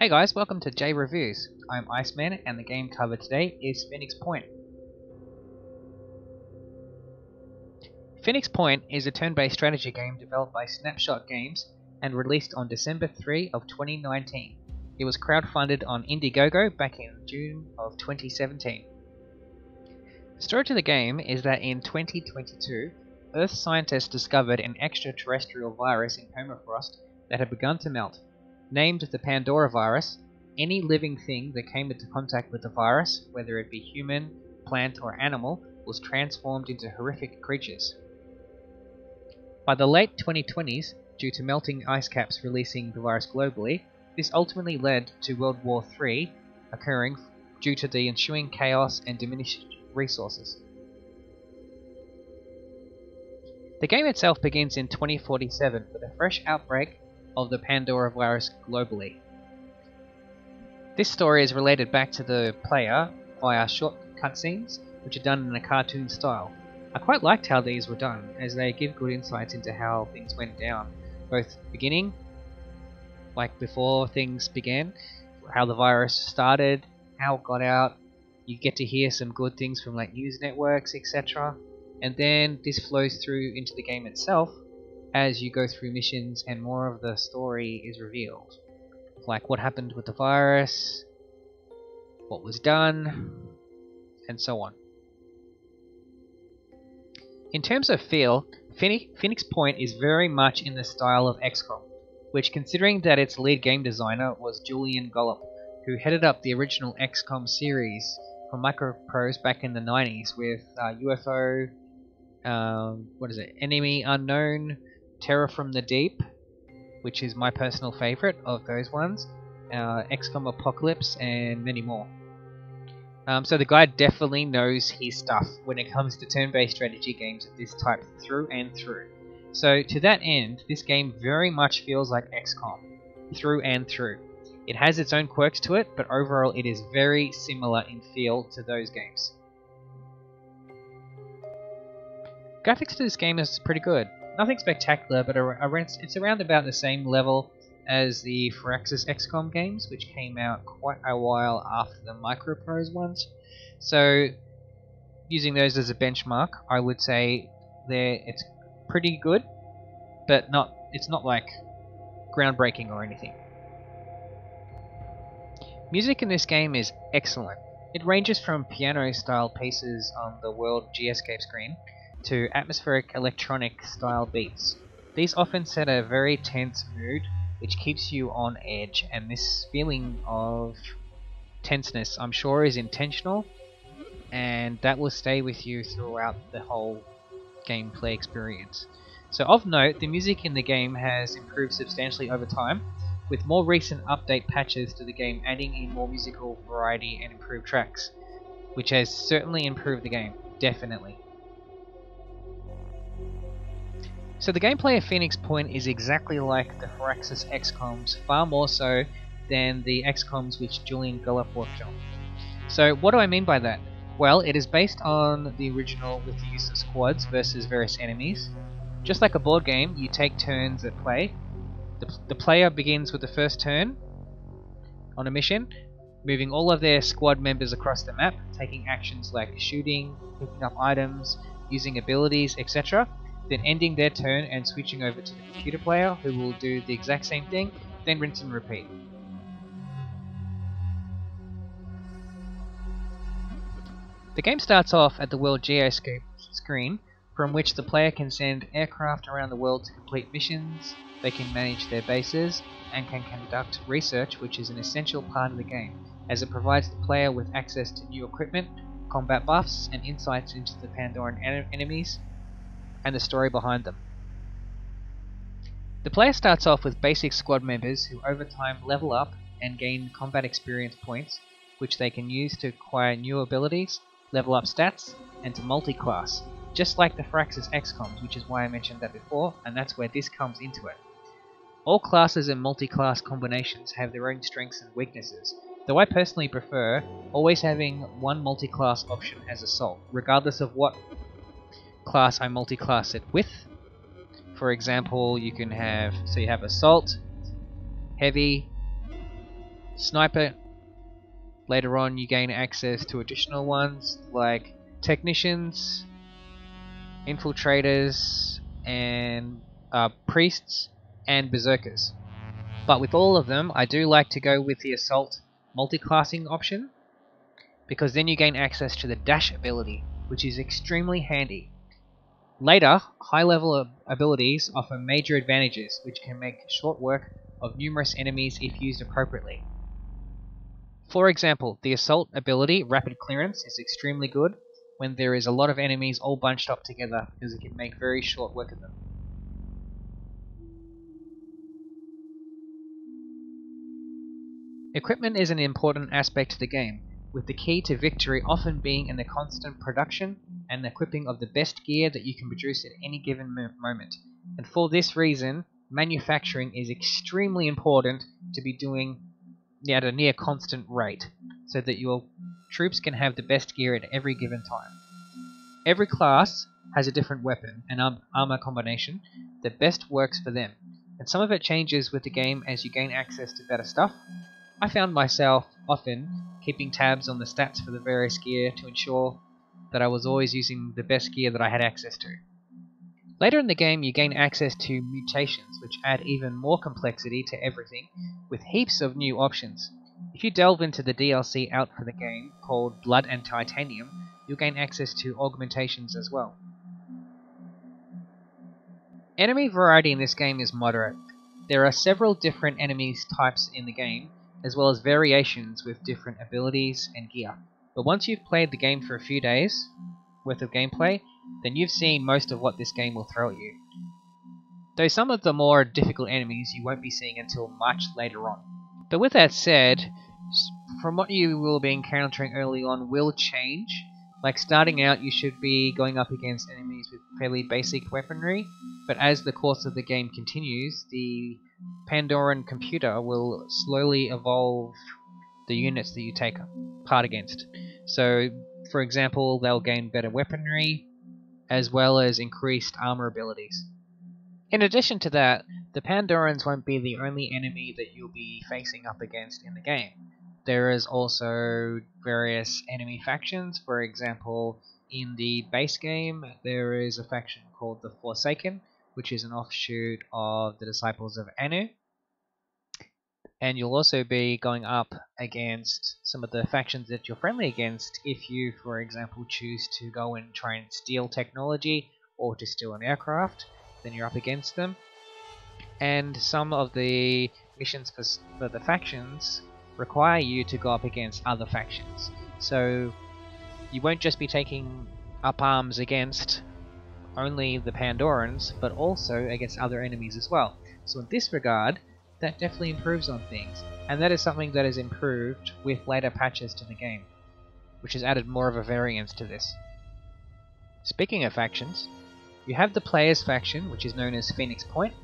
Hey guys, welcome to JReviews. I'm Iceman and the game covered today is Phoenix Point. Phoenix Point is a turn-based strategy game developed by Snapshot Games and released on December 3 of 2019. It was crowdfunded on Indiegogo back in June of 2017. The story to the game is that in 2022, Earth scientists discovered an extraterrestrial virus in permafrost that had begun to melt. Named the Pandora virus, any living thing that came into contact with the virus, whether it be human, plant, or animal, was transformed into horrific creatures. By the late 2020s, due to melting ice caps releasing the virus globally, this ultimately led to World War III occurring due to the ensuing chaos and diminished resources. The game itself begins in 2047 with a fresh outbreak of the Pandora virus globally. This story is related back to the player via short cutscenes, which are done in a cartoon style. I quite liked how these were done, as they give good insights into how things went down, both beginning, like before things began, how the virus started, how it got out. You get to hear some good things from like news networks, etc. And then this flows through into the game itself as you go through missions and more of the story is revealed. Like what happened with the virus, what was done, and so on. In terms of feel, Phoenix Point is very much in the style of XCOM, which, considering that its lead game designer was Julian Gollop, who headed up the original XCOM series for Microprose back in the 90s with UFO, Enemy Unknown, Terror from the Deep, which is my personal favorite of those ones, XCOM Apocalypse, and many more. So the guy definitely knows his stuff when it comes to turn-based strategy games of this type through and through. So to that end, this game very much feels like XCOM, through and through. It has its own quirks to it, but overall it is very similar in feel to those games. Graphics to this game is pretty good. Nothing spectacular, but it's around about the same level as the Firaxis XCOM games, which came out quite a while after the Microprose ones. So, using those as a benchmark, I would say it's pretty good, but it's not like groundbreaking or anything. Music in this game is excellent. It ranges from piano-style pieces on the World Geoscape screen to atmospheric electronic style beats. These often set a very tense mood which keeps you on edge, and this feeling of tenseness I'm sure is intentional, and that will stay with you throughout the whole gameplay experience. So of note, the music in the game has improved substantially over time, with more recent update patches to the game adding in more musical variety and improved tracks, which has certainly improved the game, definitely. So the gameplay of Phoenix Point is exactly like the Firaxis XCOMs, far more so than the XCOMs which Julian Gollop worked on. So what do I mean by that? Well, it is based on the original with the use of squads versus various enemies. Just like a board game, you take turns at play. The player begins with the first turn on a mission, moving all of their squad members across the map, taking actions like shooting, picking up items, using abilities, etc. Then ending their turn and switching over to the computer player, who will do the exact same thing, then rinse and repeat. The game starts off at the World Geoscape screen, from which the player can send aircraft around the world to complete missions, they can manage their bases, and can conduct research, which is an essential part of the game, as it provides the player with access to new equipment, combat buffs, and insights into the Pandoran enemies, and the story behind them. The player starts off with basic squad members who over time level up and gain combat experience points, which they can use to acquire new abilities, level up stats, and to multi-class, just like the Firaxis XCOMs, which is why I mentioned that before, and that's where this comes into it. All classes and multi-class combinations have their own strengths and weaknesses, though I personally prefer always having one multi-class option as Assault, regardless of what class I multi-class it with. For example, you have Assault, Heavy, Sniper, later on you gain access to additional ones like technicians, infiltrators, and priests, and berserkers. But with all of them, I do like to go with the assault multi-classing option, because then you gain access to the dash ability, which is extremely handy. Later, high-level abilities offer major advantages, which can make short work of numerous enemies if used appropriately. For example, the assault ability, Rapid Clearance, is extremely good when there is a lot of enemies all bunched up together, because it can make very short work of them. Equipment is an important aspect to the game, with the key to victory often being in the constant production and equipping of the best gear that you can produce at any given moment. And for this reason, manufacturing is extremely important to be doing at a near constant rate, so that your troops can have the best gear at every given time. Every class has a different weapon and armor combination that best works for them, and some of it changes with the game as you gain access to better stuff. I found myself often keeping tabs on the stats for the various gear to ensure that I was always using the best gear that I had access to. Later in the game you gain access to mutations, which add even more complexity to everything, with heaps of new options. If you delve into the DLC out for the game, called Blood and Titanium, you'll gain access to augmentations as well. Enemy variety in this game is moderate. There are several different enemies types in the game, as well as variations with different abilities and gear. But once you've played the game for a few days worth of gameplay, then you've seen most of what this game will throw at you. Though some of the more difficult enemies you won't be seeing until much later on. But with that said, from what you will be encountering early on will change. Like starting out you should be going up against enemies with fairly basic weaponry, but as the course of the game continues, the Pandoran computer will slowly evolve the units that you take part against. So, for example, they'll gain better weaponry, as well as increased armor abilities. In addition to that, the Pandorans won't be the only enemy that you'll be facing up against in the game. There is also various enemy factions. For example, in the base game, there is a faction called the Forsaken, which is an offshoot of the Disciples of Anu. And you'll also be going up against some of the factions that you're friendly against if you, for example, choose to go and try and steal technology or to steal an aircraft, then you're up against them. And some of the missions for the factions require you to go up against other factions. So you won't just be taking up arms against only the Pandorans, but also against other enemies as well. So in this regard, that definitely improves on things, and that is something that is improved with later patches to the game, which has added more of a variance to this. Speaking of factions, you have the Players faction, which is known as Phoenix Point,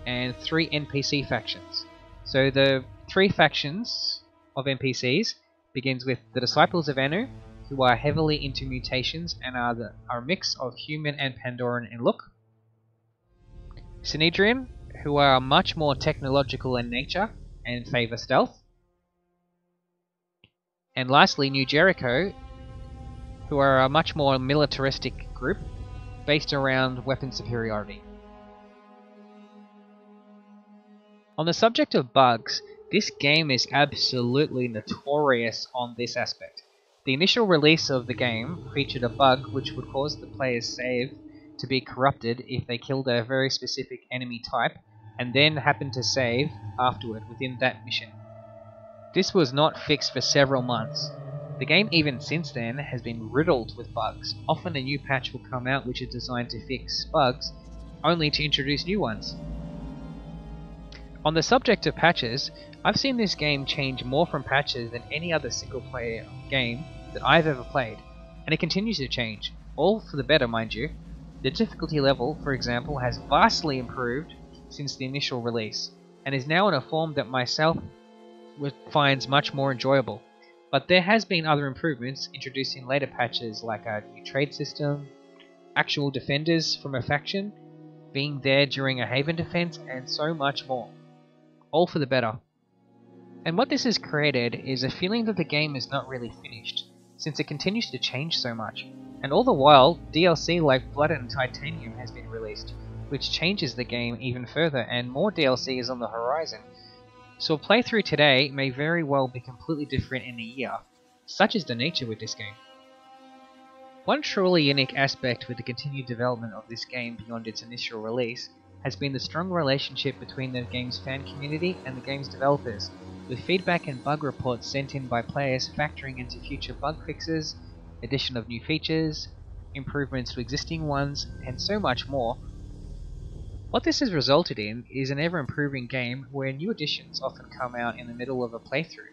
and 3 NPC factions. So the 3 factions of NPCs begins with the Disciples of Anu, who are heavily into mutations and are a mix of human and Pandoran in look. Synedrian, who are much more technological in nature and favour stealth. And lastly, New Jericho, who are a much more militaristic group based around weapon superiority. On the subject of bugs, this game is absolutely notorious on this aspect. The initial release of the game featured a bug which would cause the player's save to be corrupted if they killed a very specific enemy type and then happened to save afterward within that mission. This was not fixed for several months. The game even since then has been riddled with bugs. Often a new patch will come out which is designed to fix bugs, only to introduce new ones. On the subject of patches, I've seen this game change more from patches than any other single player game that I've ever played, and it continues to change, all for the better mind you. The difficulty level, for example, has vastly improved since the initial release, and is now in a form that myself finds much more enjoyable. But there has been other improvements, introducing later patches like a new trade system, actual defenders from a faction, being there during a haven defense, and so much more. All for the better. And what this has created is a feeling that the game is not really finished, since it continues to change so much. And all the while, DLC like Blood and Titanium has been released, which changes the game even further, and more DLC is on the horizon. So a playthrough today may very well be completely different in a year. Such is the nature with this game. One truly unique aspect with the continued development of this game beyond its initial release has been the strong relationship between the game's fan community and the game's developers, with feedback and bug reports sent in by players factoring into future bug fixes, addition of new features, improvements to existing ones, and so much more. What this has resulted in is an ever-improving game where new additions often come out in the middle of a playthrough.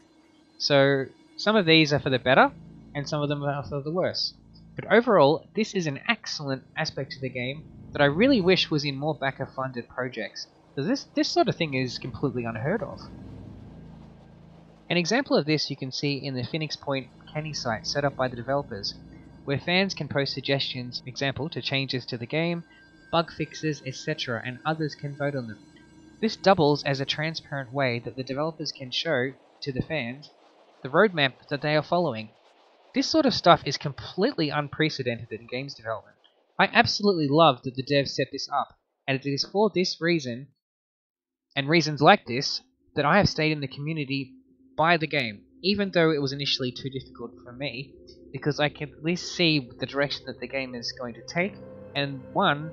So some of these are for the better, and some of them are for the worse. But overall, this is an excellent aspect to the game that I really wish was in more backer-funded projects, because this sort of thing is completely unheard of. An example of this you can see in the Phoenix Point Canny site set up by the developers, where fans can post suggestions, example, to changes to the game, bug fixes, etc., and others can vote on them. This doubles as a transparent way that the developers can show to the fans the roadmap that they are following. This sort of stuff is completely unprecedented in games development. I absolutely love that the devs set this up, and it is for this reason, and reasons like this, that I have stayed in the community by the game, even though it was initially too difficult for me, because I can at least see the direction that the game is going to take, and one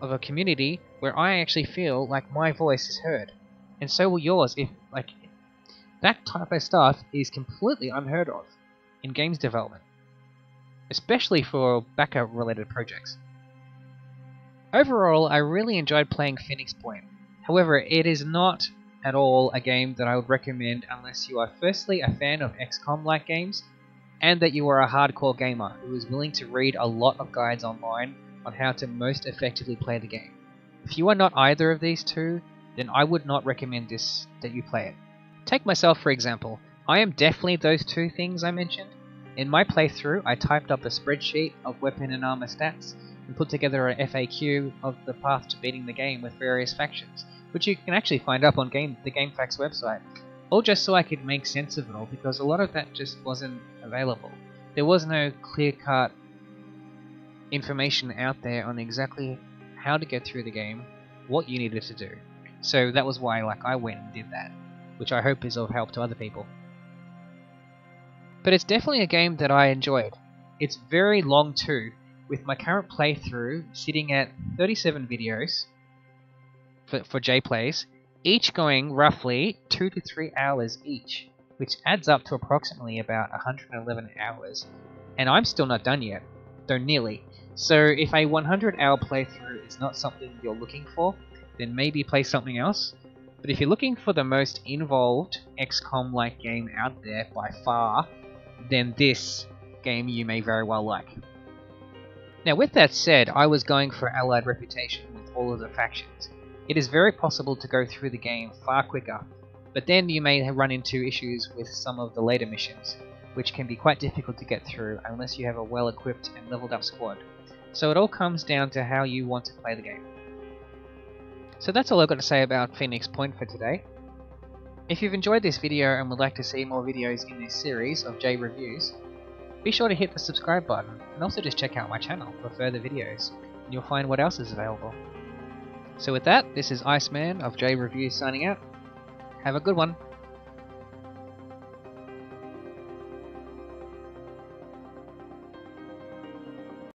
of a community where I actually feel like my voice is heard. And so will yours. If that type of stuff is completely unheard of in games development, especially for backer related projects. Overall, I really enjoyed playing Phoenix Point. However, it is not at all a game that I would recommend unless you are firstly a fan of XCOM-like games, and that you are a hardcore gamer who is willing to read a lot of guides online on how to most effectively play the game. If you are not either of these two, then I would not recommend that you play it. Take myself for example. I am definitely those two things I mentioned. In my playthrough, I typed up a spreadsheet of weapon and armor stats and put together an FAQ of the path to beating the game with various factions, which you can actually find up on the GameFAQs website, all just so I could make sense of it all, because a lot of that just wasn't available. There was no clear-cut information out there on exactly how to get through the game, what you needed to do. So that was why I went and did that, which I hope is of help to other people. But it's definitely a game that I enjoyed. It's very long too, with my current playthrough sitting at 37 videos for JPlays, each going roughly 2 to 3 hours each, which adds up to approximately about 111 hours, and I'm still not done yet, though nearly. So if a 100-hour playthrough is not something you're looking for, then maybe play something else. But if you're looking for the most involved XCOM-like game out there by far, then this game you may very well like. Now with that said, I was going for Allied Reputation with all of the factions. It is very possible to go through the game far quicker, but then you may run into issues with some of the later missions, which can be quite difficult to get through unless you have a well-equipped and leveled up squad. So it all comes down to how you want to play the game. So that's all I've got to say about Phoenix Point for today. If you've enjoyed this video and would like to see more videos in this series of JReviews, be sure to hit the subscribe button, and also just check out my channel for further videos, and you'll find what else is available. So with that, this is Iceman of JReviews signing out. Have a good one.